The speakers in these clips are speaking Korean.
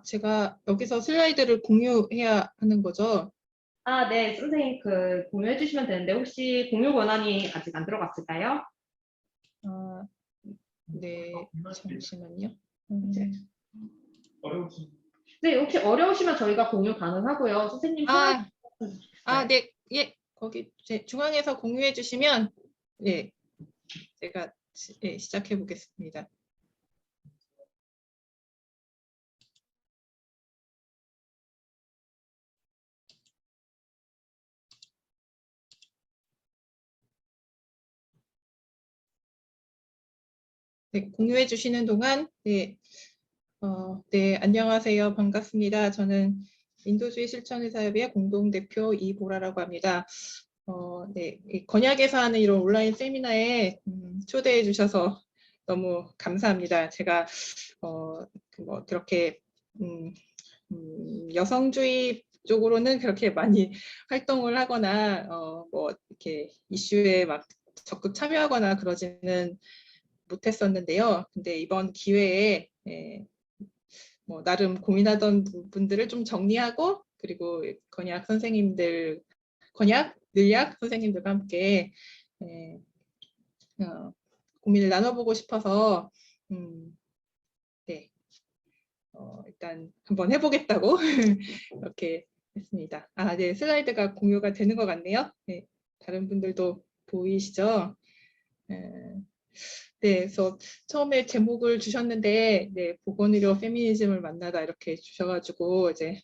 제가 여기서 슬라이드를 공유해야 하는 거죠? 네, 선생님 공유해 주시면 되는데 혹시 공유 권한이 아직 안 들어갔을까요? 네, 잠시만요. 네, 혹시 어려우시면 저희가 공유 가능하고요. 선생님 슬라이드. 네, 예, 거기 중앙에서 공유해 주시면 예, 제가 시작해 보겠습니다. 네, 공유해 주시는 동안 네, 안녕하세요. 반갑습니다. 저는 인도주의 실천의사협의 공동대표 이보라라고 합니다. 네, 건약에서 하는 이런 온라인 세미나에 초대해 주셔서 너무 감사합니다. 제가 그렇게 여성주의 쪽으로는 그렇게 많이 활동을 하거나 이렇게 이슈에 막 적극 참여하거나 그러지는 못했었는데요. 근데 이번 기회에 나름 고민하던 부분들을 좀 정리하고 그리고 늘약 선생님들과 함께 고민을 나눠보고 싶어서 네, 일단 한번 해보겠다고 이렇게 했습니다. 네, 슬라이드가 공유가 되는 것 같네요. 네, 다른 분들도 보이시죠? 네, 그래서 처음에 제목을 주셨는데, 네, 보건의료 페미니즘을 만나다 이렇게 주셔가지고 이제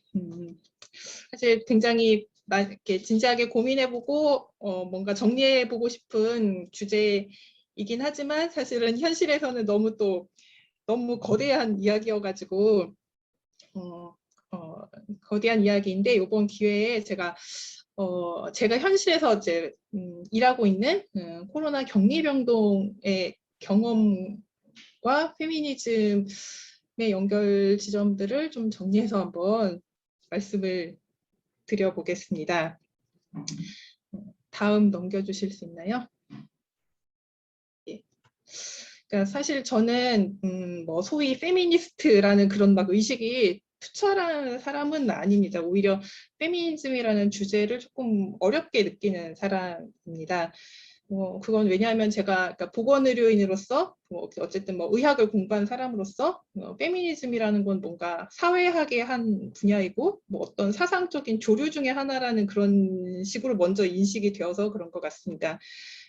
사실 굉장히 이렇게 진지하게 고민해보고 뭔가 정리해보고 싶은 주제이긴 하지만 사실은 현실에서는 너무 거대한 이야기여가지고 거대한 이야기인데 이번 기회에 제가 현실에서 이제 일하고 있는 코로나 격리병동의 경험과 페미니즘의 연결 지점들을 좀 정리해서 한번 말씀을 드려보겠습니다. 다음 넘겨주실 수 있나요? 예. 그러니까 사실 저는 소위 페미니스트라는 그런 막 의식이 투철한 사람은 아닙니다. 오히려 페미니즘이라는 주제를 조금 어렵게 느끼는 사람입니다. 그건 왜냐하면 제가 그러니까 보건의료인으로서 어쨌든 의학을 공부한 사람으로서 페미니즘이라는 건 뭔가 사회학의 한 분야이고 어떤 사상적인 조류 중에 하나라는 그런 식으로 먼저 인식이 되어서 그런 것 같습니다.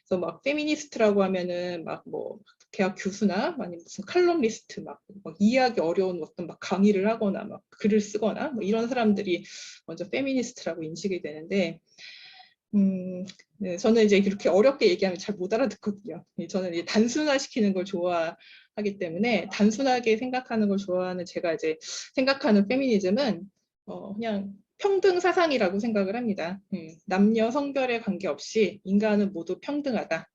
그래서 막 페미니스트라고 하면은 대학 교수나 아니면 무슨 칼럼니스트 막 이해하기 어려운 어떤 막 강의를 하거나 막 글을 쓰거나 이런 사람들이 먼저 페미니스트라고 인식이 되는데 네, 저는 이제 이렇게 어렵게 얘기하면 잘 못 알아듣거든요. 저는 이제 단순화시키는 걸 좋아하기 때문에 단순하게 생각하는 걸 좋아하는 제가 이제 생각하는 페미니즘은 그냥 평등 사상이라고 생각을 합니다. 남녀 성별에 관계없이 인간은 모두 평등하다.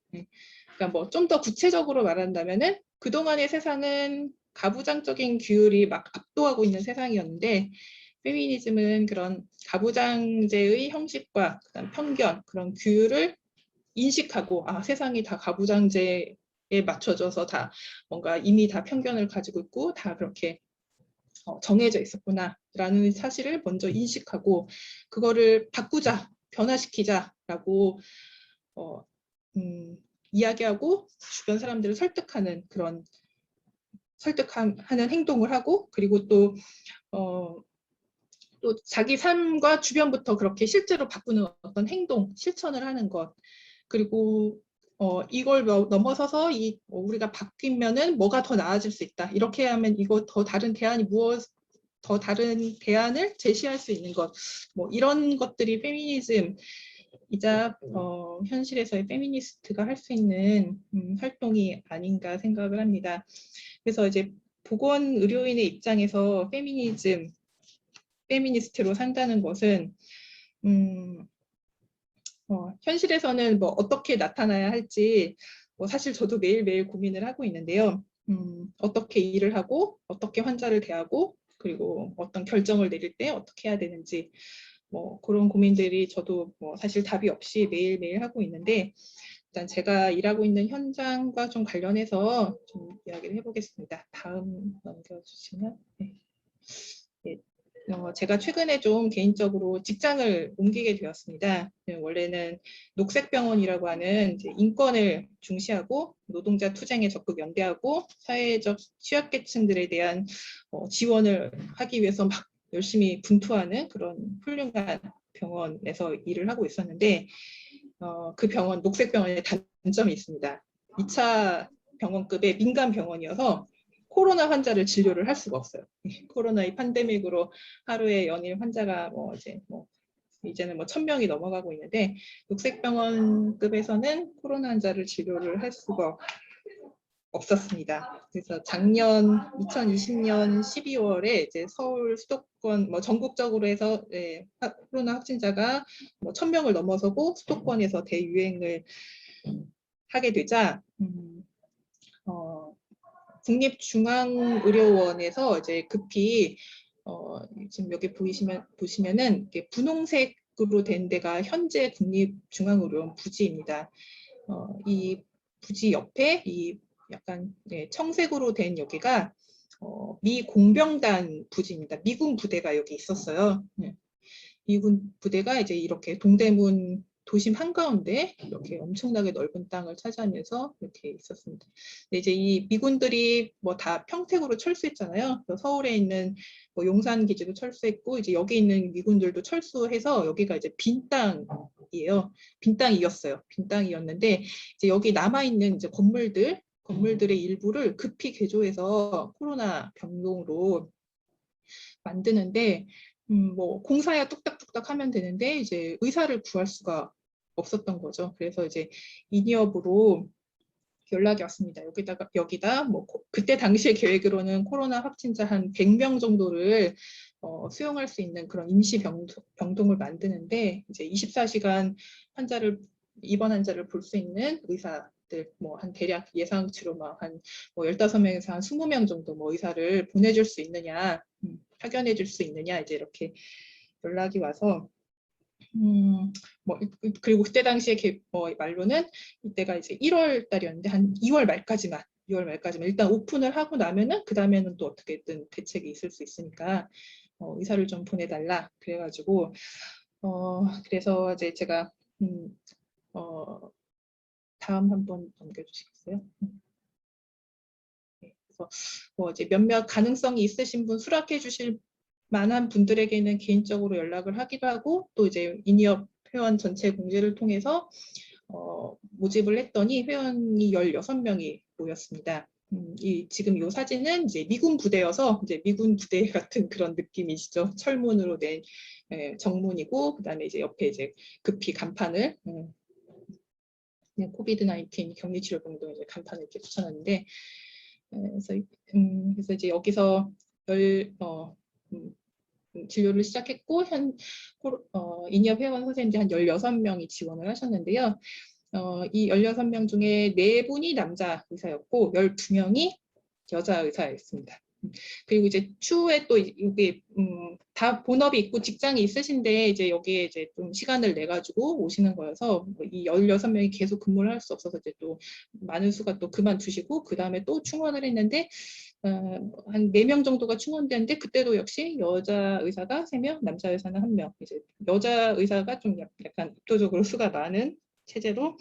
그러니까 좀 더 구체적으로 말한다면은 그동안의 세상은 가부장적인 규율이 막 압도하고 있는 세상이었는데 페미니즘은 그런 가부장제의 형식과 그다음 편견, 그런 규율을 인식하고 세상이 다 가부장제에 맞춰져서 다 뭔가 이미 다 편견을 가지고 있고 다 그렇게 정해져 있었구나라는 사실을 먼저 인식하고 그거를 바꾸자, 변화시키자라고 이야기하고 주변 사람들을 설득하는 행동을 하고 그리고 또 자기 삶과 주변부터 그렇게 실제로 바꾸는 어떤 행동, 실천을 하는 것. 그리고 이걸 넘어서서 우리가 바뀌면은 뭐가 더 나아질 수 있다. 이렇게 하면 이거 더 다른 대안을 제시할 수 있는 것. 이런 것들이 페미니즘이자 현실에서의 페미니스트가 할 수 있는 활동이 아닌가 생각을 합니다. 그래서 이제 보건의료인의 입장에서 페미니스트로 산다는 것은 현실에서는 어떻게 나타나야 할지 사실 저도 매일매일 고민을 하고 있는데요. 어떻게 일을 하고 어떻게 환자를 대하고 그리고 어떤 결정을 내릴 때 어떻게 해야 되는지 그런 고민들이 저도 사실 답이 없이 매일매일 하고 있는데 일단 제가 일하고 있는 현장과 좀 관련해서 좀 이야기를 해보겠습니다. 다음 넘겨주시면. 네. 제가 최근에 좀 개인적으로 직장을 옮기게 되었습니다. 원래는 녹색병원이라고 하는 이제 인권을 중시하고 노동자 투쟁에 적극 연대하고 사회적 취약계층들에 대한 지원을 하기 위해서 막 열심히 분투하는 그런 훌륭한 병원에서 일을 하고 있었는데 그 병원, 녹색병원의 단점이 있습니다. 2차 병원급의 민간 병원이어서 코로나 환자를 진료를 할 수가 없어요. 코로나의 팬데믹으로 하루에 연일 환자가 이제는 1,000명이 넘어가고 있는데 녹색병원급에서는 코로나 환자를 진료를 할 수가 없었습니다. 그래서 작년 2020년 12월에 이제 서울 수도권 전국적으로 해서 코로나 확진자가 1,000명을 넘어서고 수도권에서 대유행을 하게 되자 국립중앙의료원에서 이제 급히 지금 여기 보시면은 이게 분홍색으로 된 데가 현재 국립중앙의료원 부지입니다. 이 부지 옆에 이 약간 청색으로 된 여기가 미 공병단 부지입니다. 미군 부대가 여기 있었어요. 미군 부대가 이제 이렇게 동대문 도심 한가운데 이렇게 엄청나게 넓은 땅을 차지하면서 이렇게 있었습니다. 근데 이제 이 미군들이 다 평택으로 철수했잖아요. 서울에 있는 용산 기지도 철수했고 이제 여기 있는 미군들도 철수해서 여기가 이제 빈 땅이에요. 빈 땅이었어요. 빈 땅이었는데 이제 여기 남아 있는 이제 건물들의 일부를 급히 개조해서 코로나 병동으로 만드는데 공사야 뚝딱뚝딱 하면 되는데 이제 의사를 구할 수가 없었던 거죠. 그래서 이제 인이업으로 연락이 왔습니다. 여기다 그때 당시의 계획으로는 코로나 확진자 한 100명 정도를 수용할 수 있는 그런 임시 병동을 만드는데 이제 24시간 입원 환자를 볼 수 있는 의사들 한 대략 예상치로 한 15명에서 한 20명 정도 의사를 보내줄 수 있느냐, 파견해 줄 수 있느냐 이제 이렇게 연락이 와서 그리고 그때 당시에 말로는 이때가 이제 1월 달이었는데 한 2월 말까지만 일단 오픈을 하고 나면은 그 다음에는 또 어떻게든 대책이 있을 수 있으니까 의사를 좀 보내달라 그래가지고 그래서 이제 제가 다음 한번 넘겨주시겠어요? 네, 그래서 이제 몇몇 가능성이 있으신 분 수락해 주실 만한 분들에게는 개인적으로 연락을 하기도 하고 또 이제 인이업 회원 전체 공지를 통해서 모집을 했더니 회원이 16명이 모였습니다. 지금 이 사진은 이제 미군 부대여서 이제 미군 부대 같은 그런 느낌이시죠. 철문으로 된 정문이고 그다음에 이제 옆에 이제 급히 간판을 코비드 19 격리치료 병동 이제 간판을 이렇게 붙여놨는데 그래서 이제 여기서 진료를 시작했고 인이업 회원 선생님들 한 16명이 지원을 하셨는데요. 이 16명 중에 4분이 남자 의사였고 12명이 여자 의사였습니다. 그리고 이제 추후에 또 이게 다 본업이 있고 직장이 있으신데 이제 여기에 이제 좀 시간을 내 가지고 오시는 거여서 이 16명이 계속 근무를 할 수 없어서 이제 또 많은 수가 또 그만두시고 그 다음에 또 충원을 했는데 한 4명 정도가 충원되는데 그때도 역시 여자 의사가 3명, 남자 의사는 1명. 이제 여자 의사가 좀 약간 압도적으로 수가 많은 체제로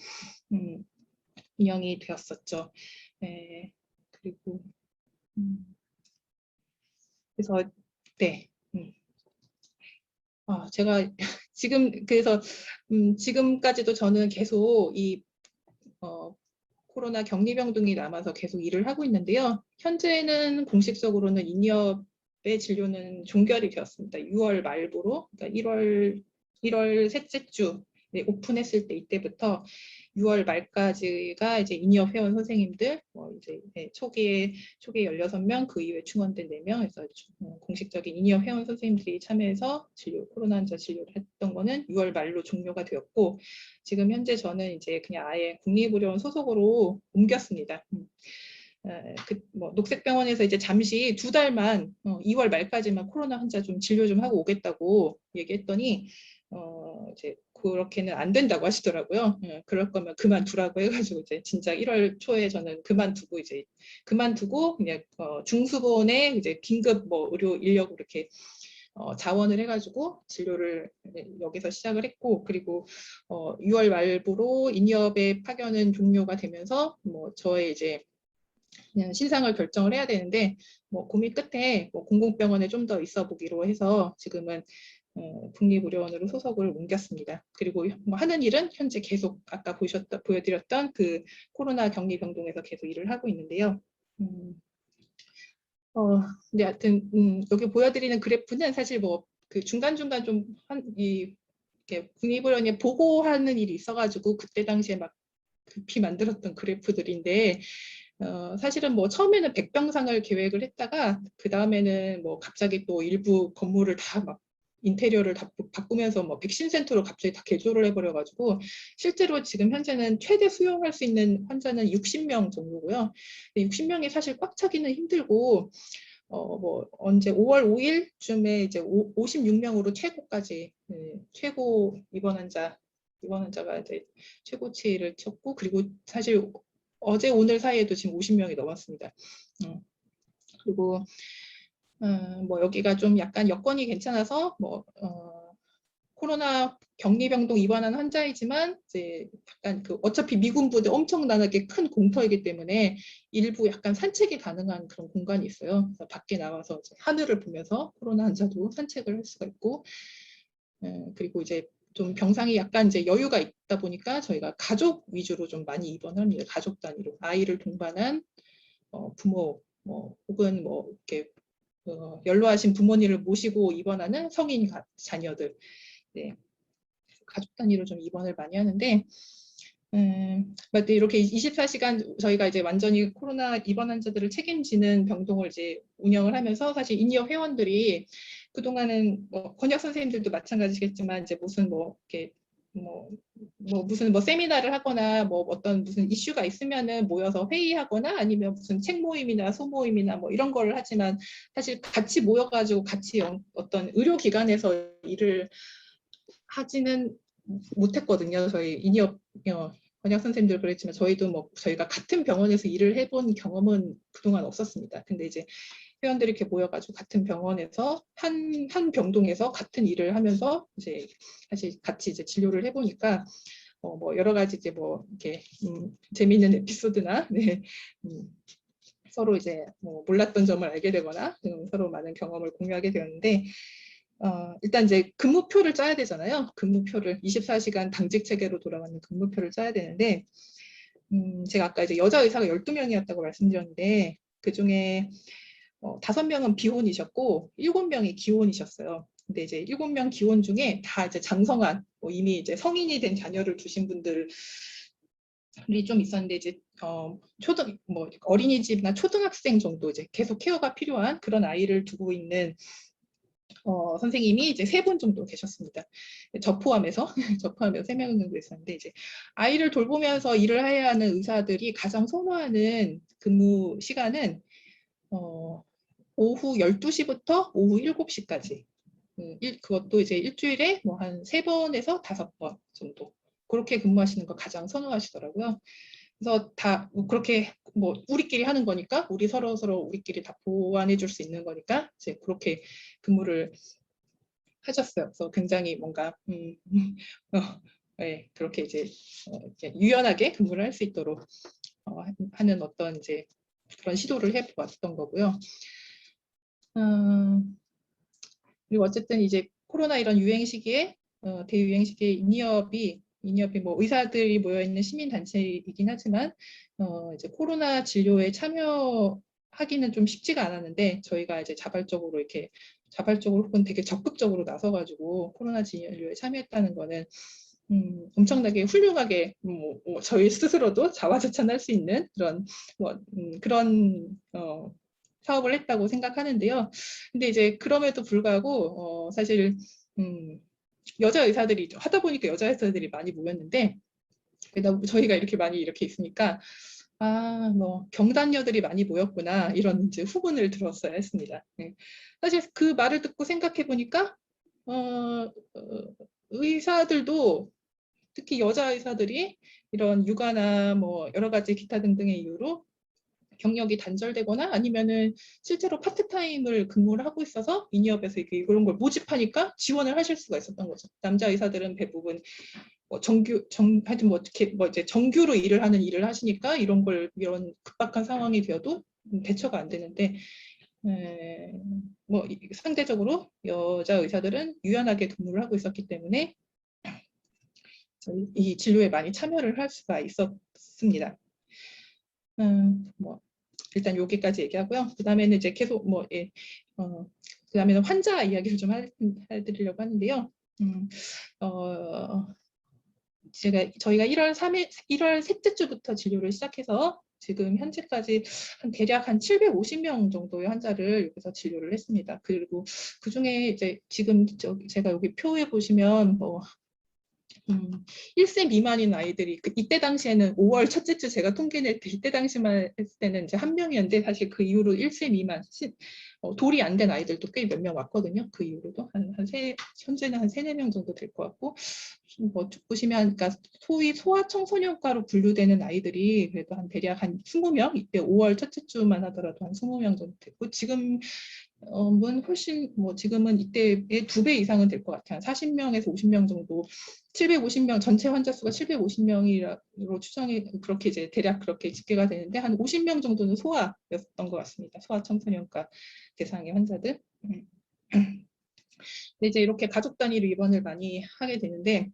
운영이 되었었죠. 그리고 그래서 네. 제가 지금 그래서 지금까지도 저는 계속 이 코로나 격리병동이 남아서 계속 일을 하고 있는데요. 현재는 공식적으로는 인이업의 진료는 종결이 되었습니다. 6월 말부로, 그러니까 1월 셋째 주 오픈했을 때 이때부터 6월 말까지가 이제 인이업 회원 선생님들, 이제 초기에 16명, 그 이후에 충원된 4명, 그래서 공식적인 인이업 회원 선생님들이 참여해서 코로나 환자 진료를 했던 거는 6월 말로 종료가 되었고, 지금 현재 저는 이제 그냥 아예 국립의료원 소속으로 옮겼습니다. 녹색병원에서 이제 잠시 2달만 2월 말까지만 코로나 환자 좀 진료 좀 하고 오겠다고 얘기했더니 이제 그렇게는 안 된다고 하시더라고요. 그럴 거면 그만두라고 해가지고 이제 진짜 1월 초에 저는 그만두고 그냥 중수본에 이제 긴급 의료 인력으로 이렇게 자원을 해가지고 진료를 여기서 시작을 했고, 그리고 6월 말부로 인이업의 파견은 종료가 되면서 뭐 저의 이제 그냥 신상을 결정을 해야 되는데, 뭐 고민 끝에 뭐 공공병원에 좀 더 있어 보기로 해서 지금은 국립의료원으로 소속을 옮겼습니다. 그리고 뭐 하는 일은 현재 계속 아까 보여드렸던 그 코로나 격리 병동에서 계속 일을 하고 있는데요. 근데 하여튼 여기 보여드리는 그래프는 사실 뭐 그 중간중간 국립의료원에 보고하는 일이 있어가지고 그때 당시에 막 급히 만들었던 그래프들인데, 사실은 뭐 처음에는 백병상을 계획을 했다가 그 다음에는 뭐 갑자기 또 일부 건물을 다 막 인테리어를 다 바꾸면서 뭐 백신 센터로 갑자기 다 개조를 해버려가지고 실제로 지금 현재는 최대 수용할 수 있는 환자는 60명 정도고요. 60명이 사실 꽉 차기는 힘들고, 뭐 언제 5월 5일쯤에 이제 56명으로 최고까지, 최고 입원 환자가 이제 최고치를 쳤고, 그리고 사실 어제 오늘 사이에도 지금 50명이 넘었습니다. 그리고 뭐 여기가 좀 약간 여건이 괜찮아서 뭐 코로나 격리병동 입원한 환자이지만 이제 약간 그 어차피 미군 부대 엄청나게 큰 공터이기 때문에 일부 약간 산책이 가능한 그런 공간이 있어요. 그래서 밖에 나와서 하늘을 보면서 코로나 환자도 산책을 할 수가 있고, 그리고 이제 좀 병상이 약간 이제 여유가 있다 보니까 저희가 가족 위주로 좀 많이 입원합니다. 가족 단위로 아이를 동반한 부모, 뭐 혹은 뭐 이렇게 연로하신 부모님을 모시고 입원하는 성인 자녀들, 네, 가족 단위로 좀 입원을 많이 하는데, 이렇게 24시간 저희가 이제 완전히 코로나 입원 환자들을 책임지는 병동을 이제 운영을 하면서 사실 인이업 회원들이 그동안은 뭐 권역 선생님들도 마찬가지겠지만 이제 무슨 뭐 이렇게 무슨 세미나를 하거나 뭐 어떤 무슨 이슈가 있으면은 모여서 회의하거나 아니면 무슨 책 모임이나 소모임이나 뭐 이런 거를 하지만, 사실 같이 모여가지고 같이 어떤 의료기관에서 일을 하지는 못했거든요. 저희 인이업 권역 선생님들 그랬지만 저희도 뭐 저희가 같은 병원에서 일을 해본 경험은 그동안 없었습니다. 근데 이제 회원들이 이렇게 모여가지고 같은 병원에서 한 병동에서 같은 일을 하면서 이제 사실 같이 이제 진료를 해보니까 뭐 여러 가지 이제 뭐 이렇게 재미있는 에피소드나 네, 서로 이제 뭐 몰랐던 점을 알게 되거나 서로 많은 경험을 공유하게 되었는데, 일단 이제 근무표를 짜야 되잖아요. 근무표를 24시간 당직 체계로 돌아가는 근무표를 짜야 되는데, 제가 아까 이제 여자 의사가 12명이었다고 말씀드렸는데 그중에 5명은 비혼이셨고 7명이 기혼이셨어요. 근데 이제 7명 기혼 중에 다 이제 장성한 이미 이제 성인이 된 자녀를 두신 분들이 좀 있었는데, 이제 어린이집이나 초등학생 정도 이제 계속 케어가 필요한 그런 아이를 두고 있는 선생님이 이제 3분 정도 계셨습니다. 저 포함해서 저 포함해서 3명 정도 있었는데, 이제 아이를 돌보면서 일을 해야 하는 의사들이 가장 선호하는 근무 시간은 오후 12시부터 오후 7시까지. 그것도 이제 일주일에 뭐 한 3번에서 5번 정도 그렇게 근무하시는 거 가장 선호하시더라고요. 그래서 다 그렇게 뭐 우리끼리 하는 거니까, 우리 서로 우리끼리 다 보완해 줄 수 있는 거니까 이제 그렇게 근무를 하셨어요. 그래서 굉장히 뭔가 네, 그렇게 이제 이렇게 유연하게 근무를 할 수 있도록 하는 어떤 이제 그런 시도를 해보았던 거고요. 그리고 어쨌든 이제 코로나 이런 유행 시기에 대유행 시기에 인이업이 뭐 의사들이 모여 있는 시민 단체이긴 하지만 이제 코로나 진료에 참여하기는 좀 쉽지가 않았는데, 저희가 이제 자발적으로 혹은 되게 적극적으로 나서가지고 코로나 진료에 참여했다는 거는 엄청나게 훌륭하게 저희 스스로도 자화자찬할 수 있는 그런 사업을 했다고 생각하는데요. 근데 이제 그럼에도 불구하고 사실 여자 의사들이 하다 보니까 여자 의사들이 많이 모였는데, 저희가 이렇게 많이 이렇게 있으니까 뭐 경단녀들이 많이 모였구나 이런 이제 후문을 들었어야 했습니다. 네. 사실 그 말을 듣고 생각해 보니까 의사들도, 특히 여자 의사들이 이런 육아나 뭐 여러 가지 기타 등등의 이유로 경력이 단절되거나 아니면은 실제로 파트타임을 근무를 하고 있어서 인이업에서 이런 걸 모집하니까 지원을 하실 수가 있었던 거죠. 남자 의사들은 대부분 뭐 하여튼 뭐 어떻게 뭐 이제 정규로 일을 하시니까 이런 급박한 상황이 되어도 대처가 안 되는데 뭐 상대적으로 여자 의사들은 유연하게 근무를 하고 있었기 때문에 이 진료에 많이 참여를 할 수가 있었습니다. 뭐 일단 여기까지 얘기하고요. 그 다음에는 이제 계속 그 다음에는 환자 이야기를 좀 해드리려고 하는데요. 저희가 1월 셋째 주부터 진료를 시작해서 지금 현재까지 대략 한 750명 정도의 환자를 여기서 진료를 했습니다. 그리고 그 중에 이제 지금 제가 여기 표에 보시면 1세 미만인 아이들이 이때 당시에는 5월 첫째 주 제가 통계 낼 때 이때 당시만 했을 때는 이제 한 명이었는데 사실 그 이후로 1세 미만 돌이 안 된 아이들도 꽤 몇 명 왔거든요. 그 이후로도 현재는 한 3, 4명 정도 될 것 같고 뭐 보시면 그러니까 소위 소아청소년과로 분류되는 아이들이 그래도 대략 한 20명 이때 5월 첫째 주만 하더라도 한 20명 정도 됐고 지금은 훨씬 지금은 이때의 2배 이상은 될 것 같아요. 한 40명에서 50명 정도 750명 전체 환자 수가 750명으로 추정이 그렇게 이제 대략 그렇게 집계가 되는데 한 50명 정도는 소아였던 것 같습니다. 소아청소년과 대상의 환자들. 근데 이제 이렇게 가족 단위로 입원을 많이 하게 되는데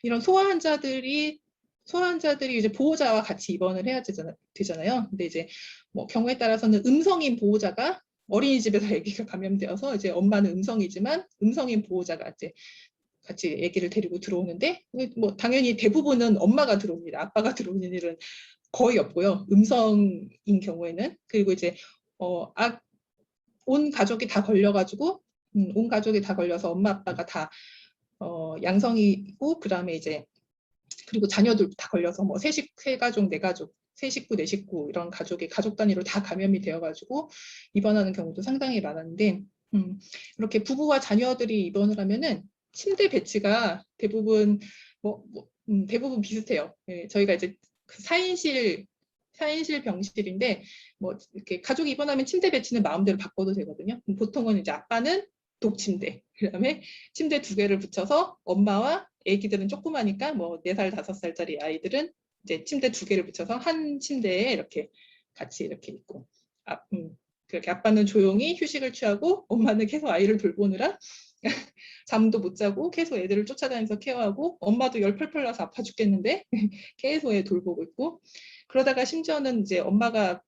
이런 소아 환자들이 이제 보호자와 같이 입원을 해야 되잖아요. 근데 이제 뭐 경우에 따라서는 음성인 보호자가 어린이집에서 아기가 감염되어서 이제 엄마는 음성이지만 음성인 보호자가 이제 같이 아기를 데리고 들어오는데 뭐 당연히 대부분은 엄마가 들어옵니다. 아빠가 들어오는 일은 거의 없고요. 음성인 경우에는 그리고 이제 온 가족이 다 걸려가지고 온 가족이 다 걸려서 엄마 아빠가 다 양성이고 그다음에 이제 그리고 자녀들 다 걸려서 뭐 세 가족 네 가족 세 식구 네 식구 이런 가족 단위로 다 감염이 되어가지고 입원하는 경우도 상당히 많았는데 이렇게 부부와 자녀들이 입원을 하면은 침대 배치가 대부분 대부분 비슷해요. 예, 저희가 이제 그 4인실 병실인데 뭐 이렇게 가족이 입원하면 침대 배치는 마음대로 바꿔도 되거든요. 보통은 이제 아빠는 독침대, 그다음에 침대 2개를 붙여서 엄마와 아기들은 조그마니까 뭐 4살, 5살짜리 아이들은 이제 침대 2개를 붙여서 한 침대에 이렇게 같이 이렇게 있고 그렇게 아빠는 조용히 휴식을 취하고 엄마는 계속 아이를 돌보느라 잠도 못 자고 계속 애들을 쫓아다니면서 케어하고 엄마도 열 펄펄 나서 아파 죽겠는데 계속 애 돌보고 있고 그러다가 심지어는 이제 엄마가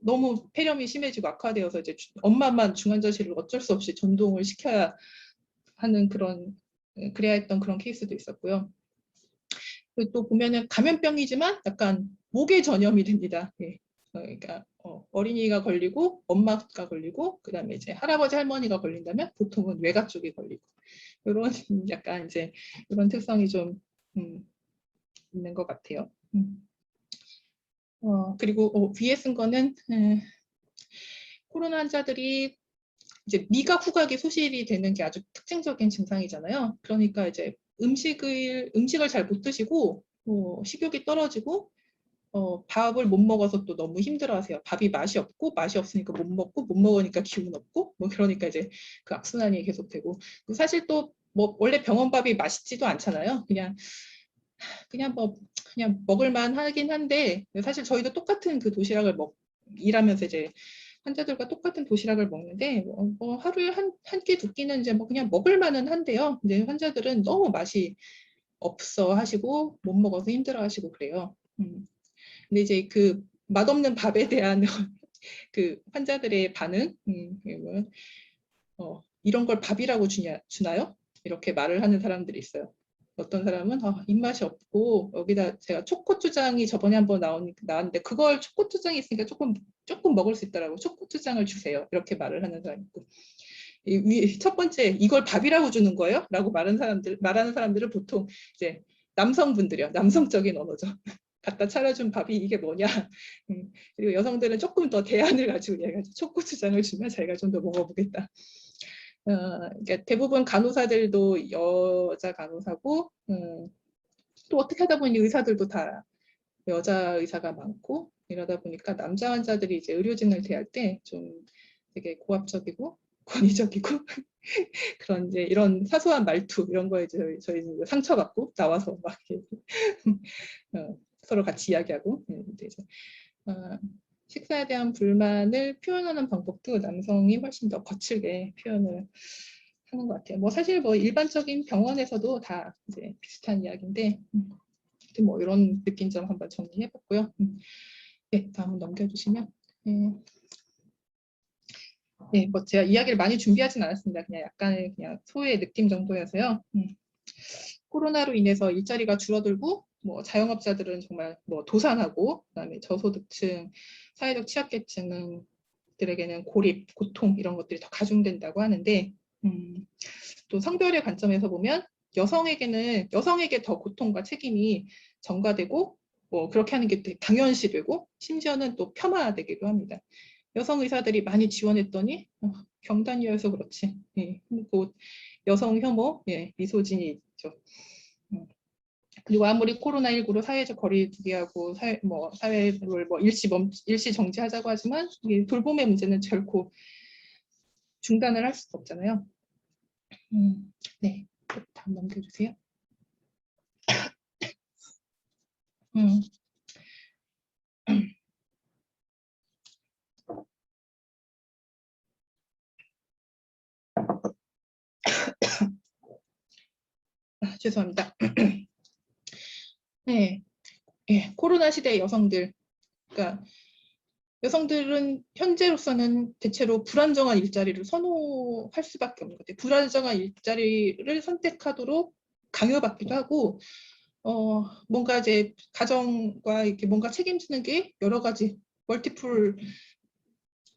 너무 폐렴이 심해지고 악화되어서 이제 엄마만 중환자실을 어쩔 수 없이 전동을 시켜야 하는 그래야 했던 그런 케이스도 있었고요. 그리고 또 보면은 감염병이지만 약간 목에 전염이 됩니다. 예. 그러니까 어린이가 걸리고 엄마가 걸리고 그다음에 이제 할아버지 할머니가 걸린다면 보통은 외가 쪽이 걸리고 이런 약간 이제 이런 특성이 좀 있는 것 같아요. 그리고 위에 쓴 거는 코로나 환자들이 이제 미각 후각이 소실이 되는 게 아주 특징적인 증상이잖아요. 그러니까 이제 음식을 잘 못 드시고 식욕이 떨어지고 밥을 못 먹어서 또 너무 힘들어하세요. 밥이 맛이 없으니까 못 먹고 못 먹으니까 기운 없고 뭐 그러니까 이제 그 악순환이 계속되고 사실 또 뭐 원래 병원 밥이 맛있지도 않잖아요. 그냥 먹을만 하긴 한데 사실 저희도 똑같은 그 도시락을 일하면서 이제 환자들과 똑같은 도시락을 먹는데 뭐 하루에 한 끼 두 끼는 이제 뭐 그냥 먹을만은 한데요. 근데 환자들은 너무 맛이 없어 하시고 못 먹어서 힘들어 하시고 그래요. 근데 이제 그 맛없는 밥에 대한 그 환자들의 반응 이런 걸 밥이라고 주나요? 이렇게 말을 하는 사람들이 있어요. 어떤 사람은 입맛이 없고 여기다 제가 초고추장이 저번에 한번 나왔는데 그걸 초고추장이 있으니까 조금 먹을 수 있더라고. 초고추장을 주세요. 이렇게 말을 하는 사람이 있고 첫 번째 이걸 밥이라고 주는 거예요? 라고 말하는 사람들은 보통 이제 남성분들이요. 남성적인 언어죠. 갖다 차려준 밥이 이게 뭐냐. 그리고 여성들은 조금 더 대안을 가지고 얘기하죠. 초고추장을 주면 자기가 좀 더 먹어보겠다. 그러니까 대부분 간호사들도 여자 간호사고 또 어떻게 하다 보니 의사들도 다 여자 의사가 많고 이러다 보니까 남자 환자들이 이제 의료진을 대할 때 좀 되게 고압적이고 권위적이고 그런 이제 이런 사소한 말투 이런 거에 저희 상처받고 나와서 막 이렇게 서로 같이 이야기하고 이제 식사에 대한 불만을 표현하는 방법도 남성이 훨씬 더 거칠게 표현을 하는 것 같아요. 뭐 사실 뭐 일반적인 병원에서도 다 이제 비슷한 이야기인데 뭐 이런 느낀 점 한번 정리해봤고요. 네, 다음 넘겨주시면. 네, 뭐 제가 이야기를 많이 준비하진 않았습니다. 그냥 약간의 그냥 소의 느낌 정도여서요. 코로나로 인해서 일자리가 줄어들고 뭐 자영업자들은 정말 뭐 도산하고 그다음에 저소득층, 사회적 취약계층들에게는 고립, 고통 이런 것들이 더 가중된다고 하는데 또 성별의 관점에서 보면 여성에게 더 고통과 책임이 전가되고 뭐 그렇게 하는 게 당연시되고 심지어는 또 폄하되기도 합니다. 여성 의사들이 많이 지원했더니 경단이어서 그렇지. 예, 그리고 여성 혐오, 예, 미소진이 있죠. 그리고 아무리 코로나19로 사회적 거리두기하고 사회를 뭐 일시 정지하자고 하지만 이 돌봄의 문제는 결코 중단을 할 수가 없잖아요. 네, 다음 넘겨주세요. 죄송합니다. 네, 예, 코로나 시대 여성들, 그러니까 여성들은 현재로서는 대체로 불안정한 일자리를 선호할 수밖에 없는 것 같아요. 불안정한 일자리를 선택하도록 강요받기도 하고, 뭔가 이제 가정과 이렇게 뭔가 책임지는 게 여러 가지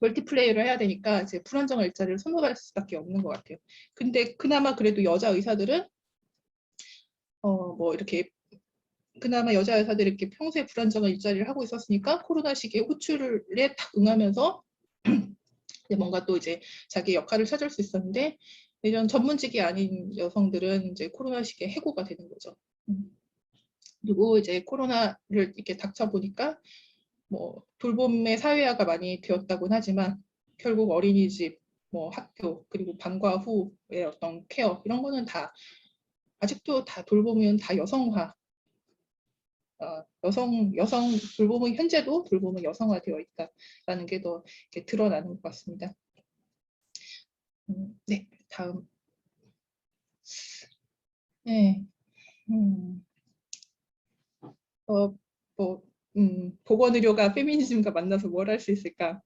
멀티플레이를 해야 되니까 이제 불안정한 일자리를 선호할 수밖에 없는 것 같아요. 근데 그나마 그래도 여자 의사들은 뭐 이렇게 그나마 여자 의사들이 이렇게 평소에 불안정한 일자리를 하고 있었으니까 코로나 시기에 호출에 딱 응하면서 뭔가 또 이제 자기 역할을 찾을 수 있었는데 이런 전문직이 아닌 여성들은 이제 코로나 시기에 해고가 되는 거죠. 그리고 이제 코로나를 이렇게 닥쳐 보니까 뭐 돌봄의 사회화가 많이 되었다고는 하지만 결국 어린이집, 뭐 학교 그리고 방과 후의 어떤 케어 이런 거는 다 아직도 다 돌봄은 다 여성화. 여성 돌봄은 현재도 돌봄은 여성화되어 있다라는 게 더 드러나는 것 같습니다. 네, 다음. 네, 보건의료가 페미니즘과 만나서 뭘 할 수 있을까?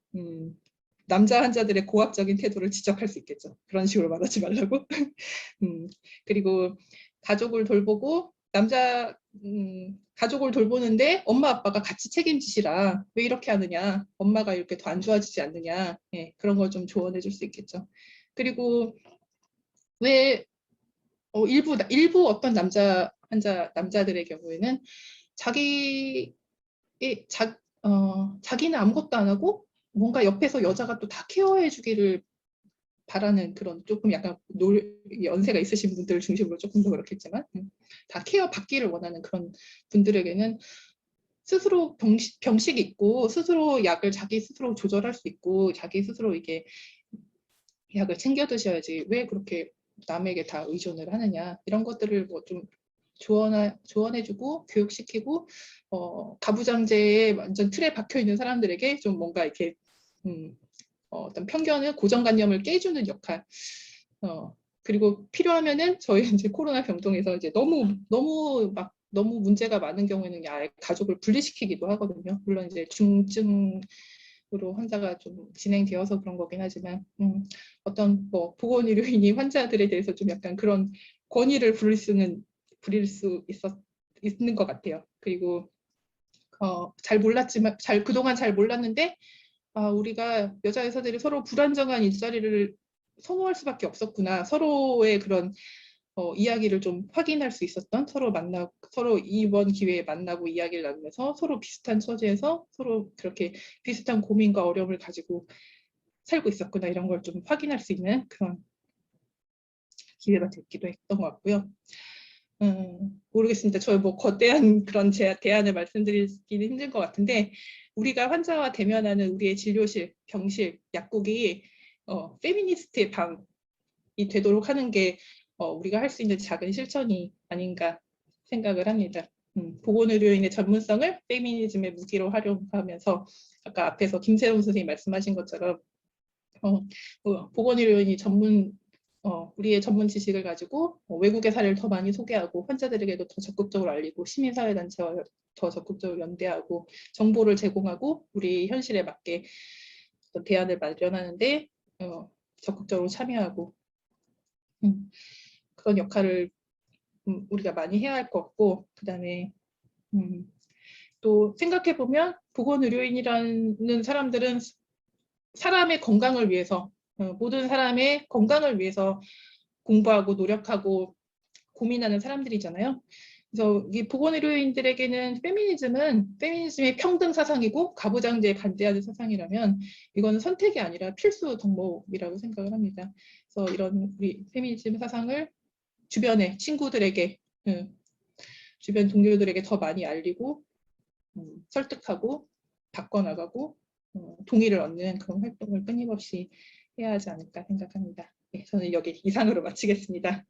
남자 환자들의 고압적인 태도를 지적할 수 있겠죠. 그런 식으로 말하지 말라고. 그리고 가족을 돌보고 가족을 돌보는데 엄마 아빠가 같이 책임지시라. 왜 이렇게 하느냐? 엄마가 이렇게 더 안 좋아지지 않느냐? 예, 그런 걸 좀 조언해 줄 수 있겠죠. 그리고 왜 일부 어떤 남자들의 경우에는 자기는 아무것도 안 하고 뭔가 옆에서 여자가 또 다 케어해 주기를 바라는 그런 조금 약간 연세가 있으신 분들 중심으로 조금 더 그렇겠지만 다 케어 받기를 원하는 그런 분들에게는 스스로 병식이 있고 스스로 약을 자기 스스로 조절할 수 있고 자기 스스로 이게 약을 챙겨 드셔야지 왜 그렇게 남에게 다 의존을 하느냐 이런 것들을 뭐 좀 조언해주고 교육시키고 가부장제에 완전 틀에 박혀 있는 사람들에게 좀 뭔가 이렇게 어떤 편견을 고정관념을 깨주는 역할. 그리고 필요하면은 저희 이제 코로나 병동에서 이제 너무 문제가 많은 경우에는 아예 가족을 분리시키기도 하거든요. 물론 이제 중증으로 환자가 좀 진행되어서 그런 거긴 하지만 어떤 뭐 보건의료인이 환자들에 대해서 좀 약간 그런 권위를 부릴 수 있는 것 같아요. 그리고 잘 몰랐지만 그동안 잘 몰랐는데 우리가 여자 의사들이 서로 불안정한 일자리를 선호할 수밖에 없었구나. 서로의 그런 이야기를 좀 확인할 수 있었던 서로 이번 기회에 만나고 이야기를 나누면서 서로 비슷한 처지에서 서로 그렇게 비슷한 고민과 어려움을 가지고 살고 있었구나 이런 걸 좀 확인할 수 있는 그런 기회가 됐기도 했던 것 같고요. 모르겠습니다. 저희 뭐 거대한 그런 대안을 말씀드리기는 힘든 것 같은데 우리가 환자와 대면하는 우리의 진료실, 병실, 약국이 페미니스트의 방이 되도록 하는 게 우리가 할 수 있는 작은 실천이 아닌가 생각을 합니다. 보건의료인의 전문성을 페미니즘의 무기로 활용하면서 아까 앞에서 김세롬 선생님이 말씀하신 것처럼 보건의료인이 우리의 전문 지식을 가지고 외국의 사례를 더 많이 소개하고 환자들에게도 더 적극적으로 알리고 시민사회단체와 더 적극적으로 연대하고 정보를 제공하고 우리 현실에 맞게 대안을 마련하는데 적극적으로 참여하고 그런 역할을 우리가 많이 해야 할 것 같고 그다음에 또 생각해보면 보건의료인이라는 사람들은 사람의 건강을 위해서 모든 사람의 건강을 위해서 공부하고 노력하고 고민하는 사람들이잖아요. 그래서 이 보건의료인들에게는 페미니즘의 평등 사상이고 가부장제에 반대하는 사상이라면 이거는 선택이 아니라 필수 덕목이라고 생각을 합니다. 그래서 이런 우리 페미니즘 사상을 주변의 친구들에게 주변 동료들에게 더 많이 알리고 설득하고 바꿔나가고 동의를 얻는 그런 활동을 끊임없이 해야 하지 않을까 생각합니다. 네, 저는 여기 이상으로 마치겠습니다.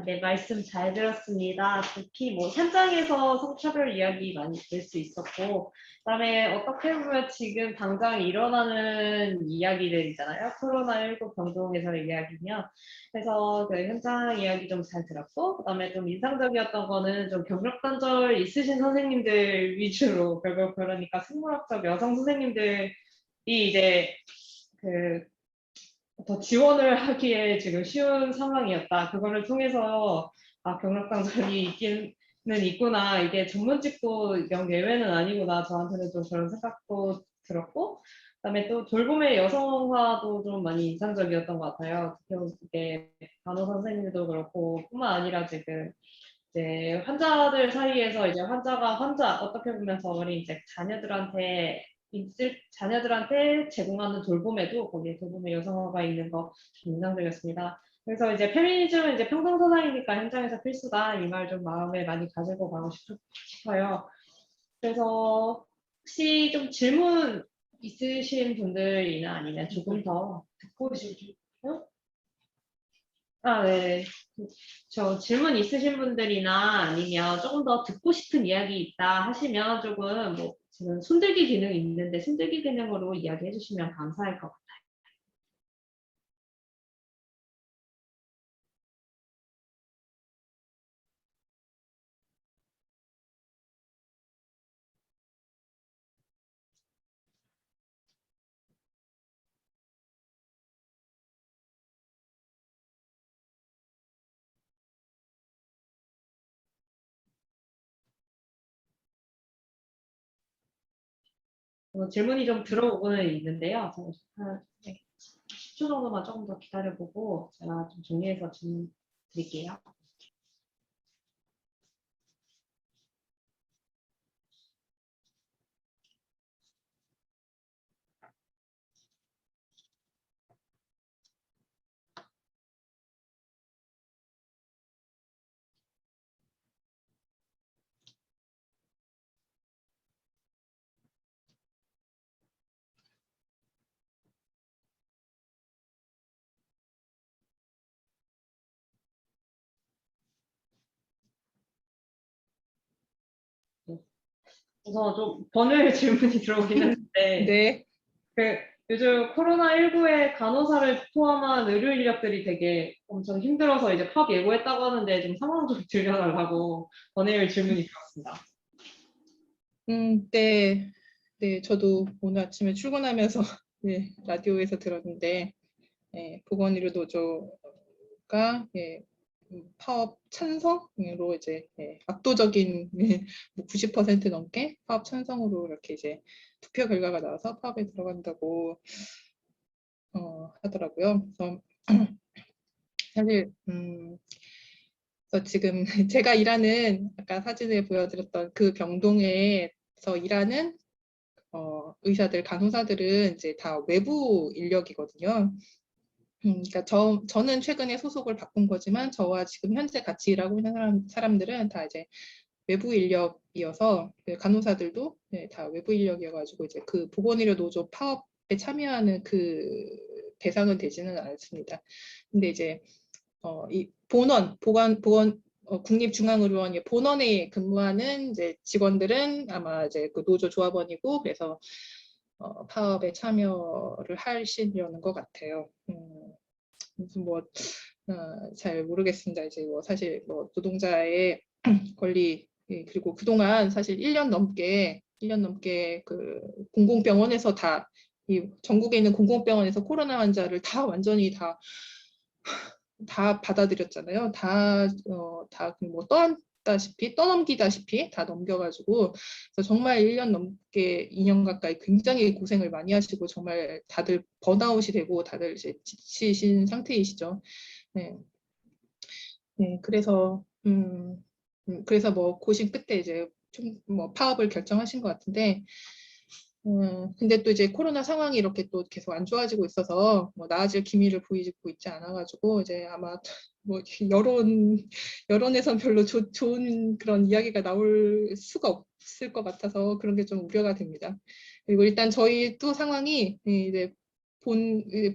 네, 말씀 잘 들었습니다. 특히 뭐 현장에서 성차별 이야기 많이 들 수 있었고, 그다음에 어떻게 보면 지금 당장 일어나는 이야기들이잖아요. 코로나19 병동에서의 이야기면. 그래서 그 현장 이야기 좀 잘 들었고, 그다음에 좀 인상적이었던 거는 좀 경력 단절 있으신 선생님들 위주로, 결국 그러니까 생물학적 여성 선생님들이 이제 그 더 지원을 하기에 지금 쉬운 상황이었다. 그거를 통해서 경력 단절이 있기는 있구나. 이게 전문직도 영예외는 아니구나. 저한테는 좀 그런 생각도 들었고, 그다음에 또 돌봄의 여성화도 좀 많이 인상적이었던 것 같아요. 특히 이게 간호사 선생님도 그렇고, 뿐만 아니라 지금 이제 환자들 사이에서 이제 환자 어떻게 보면 더 어린 이제 자녀들한테 제공하는 돌봄에도 거기에 돌봄의 여성화가 있는 거 좀 인상적이었습니다. 그래서 이제 페미니즘은 이제 평등선상이니까 현장에서 필수다 이 말 좀 마음에 많이 가지고 가고 싶어요. 그래서 혹시 좀 질문 있으신 분들이나 아니면 조금 더 듣고 싶으세요? 네. 저 질문 있으신 분들이나 아니면 조금 더 듣고 싶은 이야기 있다 하시면 조금 뭐 지금 손들기 기능이 있는데 손들기 기능으로 이야기해 주시면 감사할 것 같아요. 질문이 좀 들어오고는 있는데요. 한 10초 정도만 조금 더 기다려보고 제가 좀 정리해서 질문 드릴게요. 우선 좀 번외 질문이 들어오긴 했는데 네. 그 요즘 코로나19에 간호사를 포함한 의료 인력들이 되게 엄청 힘들어서 이제 파업 예고했다고 하는데 좀 상황 좀 들려달라고 번외 질문이 들었습니다. 네. 네, 저도 오늘 아침에 출근하면서 네, 라디오에서 들었는데 보건의료 노조가 파업 찬성으로 이제 압도적인 90% 넘게 파업 찬성으로 이렇게 이제 투표 결과가 나와서 파업에 들어간다고 하더라고요. 그래서 사실 그래서 지금 제가 일하는 아까 사진에 보여드렸던 그 병동에서 일하는 의사들, 간호사들은 이제 다 외부 인력이거든요. 그러니까 저는 최근에 소속을 바꾼 거지만 저와 지금 현재 같이 일하고 있는 사람들은 다 이제 외부 인력이어서 간호사들도 다 외부 인력이어가지고 이제 그 보건의료 노조 파업에 참여하는 그 대상은 되지는 않습니다. 근데 이제 이 국립중앙의료원 본원에 근무하는 이제 직원들은 아마 이제 그 노조 조합원이고 그래서 파업에 참여를 하시려는 것 같아요. 무슨 잘 모르겠습니다. 이제 사실 노동자의 권리 그리고 그동안 사실 1년 넘게 그 공공병원에서 이 전국에 있는 공공병원에서 코로나 환자를 다 완전히 다 받아들였잖아요. 떠넘기다시피 다 넘겨가지고 그래서 정말 1년 넘게 2년 가까이 굉장히 고생을 많이 하시고 정말 다들 번아웃이 되고 다들 이제 지치신 상태이시죠. 네. 그래서 그래서 고심 끝에 이제 좀 파업을 결정하신 것 같은데 근데 또 이제 코로나 상황이 이렇게 또 계속 안 좋아지고 있어서 나아질 기미를 보이고 있지 않아가지고 이제 아마 여론에선 별로 좋은 그런 이야기가 나올 수가 없을 것 같아서 그런 게 좀 우려가 됩니다. 그리고 일단 저희 또 상황이 이제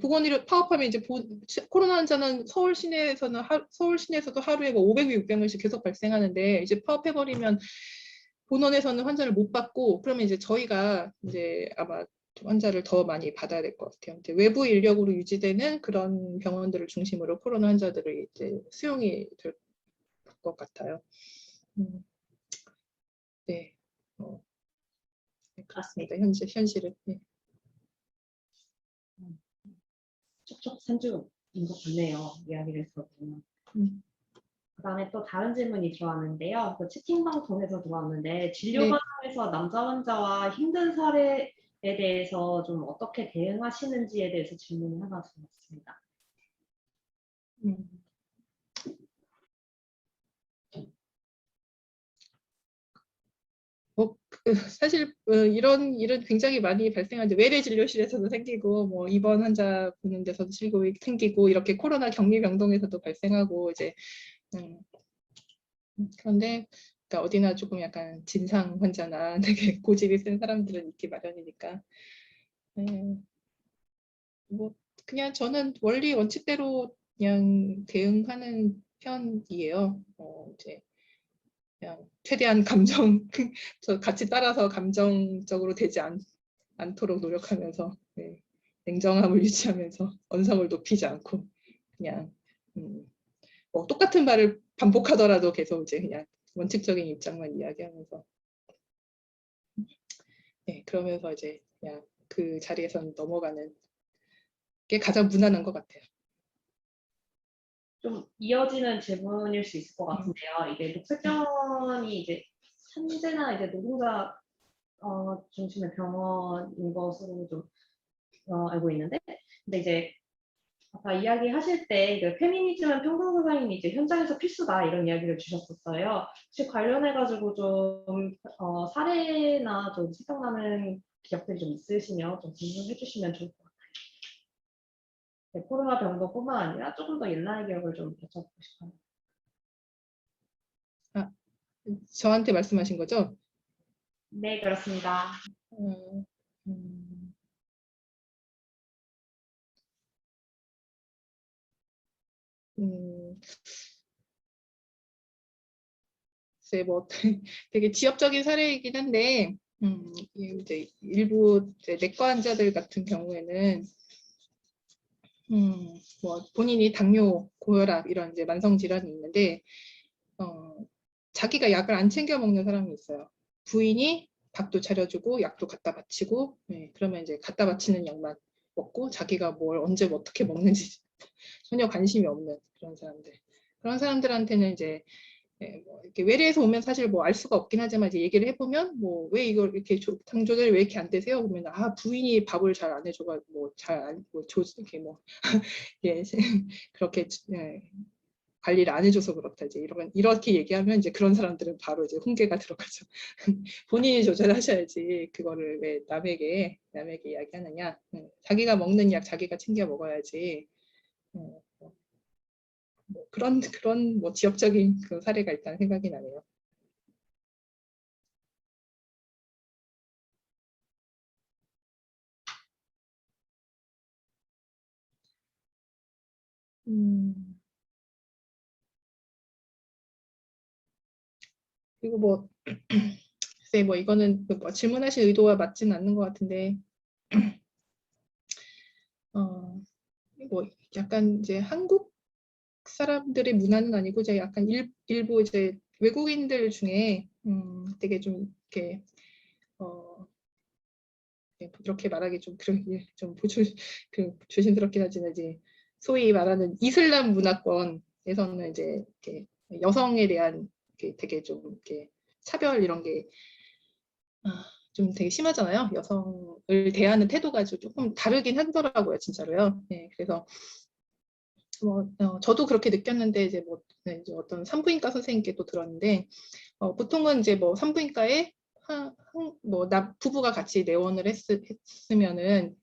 보건의료 파업하면 이제 코로나 환자는 서울 시내에서도 하루에 500, 600명씩 계속 발생하는데 이제 파업해버리면 본원에서는 환자를 못 받고 그러면 이제 저희가 이제 아마 환자를 더 많이 받아야 될 것 같아요. 이제 외부 인력으로 유지되는 그런 병원들을 중심으로 코로나 환자들을 이제 수용이 될 것 같아요. 네, 그렇습니다. 현실은. 네. 촉촉산중인 것 같네요. 이야기를 들어보면. 그다음에 또 다른 질문이 들어왔는데요. 그 채팅방 통해서 들어왔는데 진료 네. 과정에서 남자 환자와 힘든 사례에 대해서 좀 어떻게 대응하시는지에 대해서 질문이 하나 들어왔습니다. 사실 이런 일은 굉장히 많이 발생하는데 외래 진료실에서도 생기고 입원 환자 보는 데서도 생기고 이렇게 코로나 격리 병동에서도 발생하고 이제 그런데 그러니까 어디나 조금 약간 진상 환자나 되게 고집이 센 사람들은 있기 마련이니까 그냥 저는 원칙대로 그냥 대응하는 편이에요. 이제 그냥 최대한 저 같이 따라서 감정적으로 되지 않도록 노력하면서 냉정함을 유지하면서 언성을 높이지 않고 그냥 똑같은 말을 반복하더라도 계속 이제 그냥 원칙적인 입장만 이야기하면서 그러면서 이제 그냥 그 자리에선 넘어가는 게 가장 무난한 것 같아요. 좀 이어지는 질문일 수 있을 것 같은데요. 이게 녹색병원이 이제 산재나 이제 노동자 중심의 병원인 것으로 좀 알고 있는데, 근데 이제 아까 이야기하실 때 페미니즘은 평등사상인 이제 현장에서 필수다 이런 이야기를 주셨었어요. 혹시 관련해가지고 좀 사례나 좀 생각나는 기억들이 좀 있으시면 좀 질문해 주시면 좋을 것 같아요. 네, 코로나 병동뿐만 아니라 조금 더 옛날 기억을 좀 여쭤보고 싶어요. 저한테 말씀하신 거죠? 네, 그렇습니다. 글쎄 되게 지역적인 사례이긴 한데 이제 일부 이제 내과 환자들 같은 경우에는 본인이 당뇨, 고혈압 이런 이제 만성 질환이 있는데 자기가 약을 안 챙겨 먹는 사람이 있어요. 부인이 밥도 차려주고 약도 갖다 바치고 그러면 이제 갖다 바치는 약만 먹고 자기가 뭘 언제 어떻게 먹는지 전혀 관심이 없는 그런 사람들. 그런 사람들한테는 이제 뭐 이렇게 외래에서 오면 사실 뭐 알 수가 없긴 하지만 이제 얘기를 해보면 뭐 왜 이걸 이렇게 당 조절이 왜 이렇게 안 되세요? 그러면 아 부인이 밥을 잘 안 해줘가 이렇게 뭐 예, 그렇게 관리를 안 해줘서 그렇다 이제 이렇게 얘기하면 이제 그런 사람들은 바로 이제 훈계가 들어가죠. 본인이 조절하셔야지 그거를 왜 남에게 이야기하느냐. 자기가 먹는 약 자기가 챙겨 먹어야지. 뭐 그런 뭐 지역적인 그 사례가 일단 생각이 나네요. 그리고 뭐 글쎄 뭐 이거는 뭐 질문하신 의도와 맞지는 않는 것 같은데 뭐 약간 이제 한국 사람들의 문화는 아니고 이제 약간 일부 이제 외국인들 중에 되게 좀 이렇게 이렇게 말하기 좀 조심스럽긴 하지만 이제 소위 말하는 이슬람 문화권에서는 이제 이렇게 여성에 대한 되게 좀 이렇게 차별 이런 게 좀 되게 심하잖아요. 여성을 대하는 태도가 조금 다르긴 하더라고요, 진짜로요. 네, 그래서 뭐 저도 그렇게 느꼈는데 이제 뭐 이제 어떤 산부인과 선생님께 또 들었는데 보통은 이제 뭐 산부인과에 뭐 부부가 같이 내원을 했으면은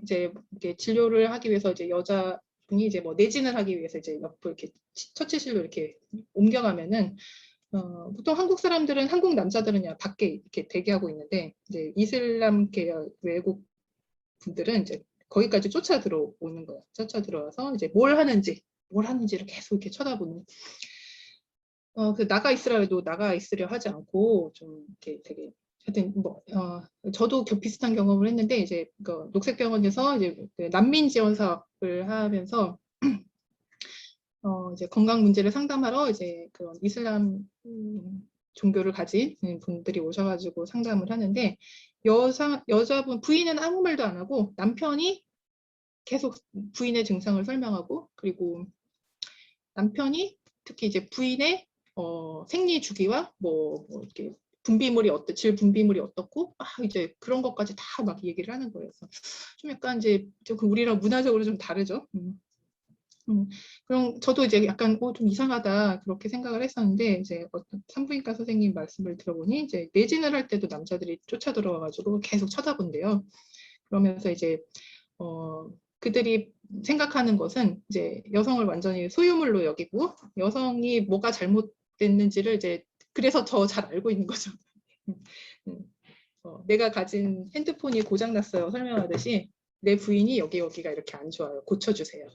이제 이렇게 진료를 하기 위해서 이제 여자분이 이제 뭐 내진을 하기 위해서 이제 옆으로 이렇게 처치실로 이렇게 옮겨가면은 보통 한국 남자들은 그냥 밖에 이렇게 대기하고 있는데 이제 이슬람 계열 외국 분들은 이제 거기까지 쫓아 들어오는 거예요. 쫓아 들어와서 이제 뭘 하는지를 계속 이렇게 쳐다보는. 그 나가 있으려 하지 않고 좀 이렇게 되게 하여튼 뭐 저도 비슷한 경험을 했는데 이제 그 녹색병원에서 이제 그 난민 지원 사업을 하면서 이제 건강 문제를 상담하러 이제 그런 이슬람 종교를 가진 분들이 오셔가지고 상담을 하는데 여자분 부인은 아무 말도 안 하고 남편이 계속 부인의 증상을 설명하고 그리고 남편이 특히 이제 부인의 생리 주기와 뭐 이렇게 질 분비물이 어떻고 이제 그런 것까지 다 막 얘기를 하는 거예요. 그래서 좀 약간 이제 좀 우리랑 문화적으로 좀 다르죠. 그럼 저도 이제 약간 좀 이상하다 그렇게 생각을 했었는데 이제 어떤 산부인과 선생님 말씀을 들어보니 이제 내진을 할 때도 남자들이 쫓아 들어와가지고 계속 쳐다본대요. 그러면서 이제 그들이 생각하는 것은 이제 여성을 완전히 소유물로 여기고 여성이 뭐가 잘못됐는지를 이제 그래서 더 잘 알고 있는 거죠. 내가 가진 핸드폰이 고장났어요 설명하듯이 내 부인이 여기가 이렇게 안 좋아요. 고쳐주세요.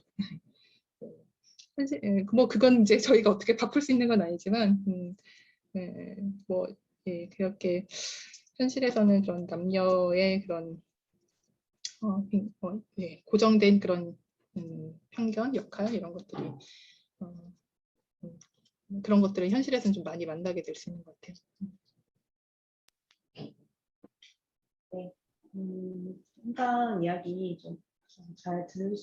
뭐 그건 이제 저희가 어떻게 바꿀 수 있는 건 아니지만 뭐 그렇게 현실에서는 그런 남녀의 그런 고정된 그런 편견, 역할 이런 것들이 그런 것들을 현실에서는 좀 많이 만나게 될 수 있는 것 같아요. 네, 현장 이야기 좀 잘 들을 수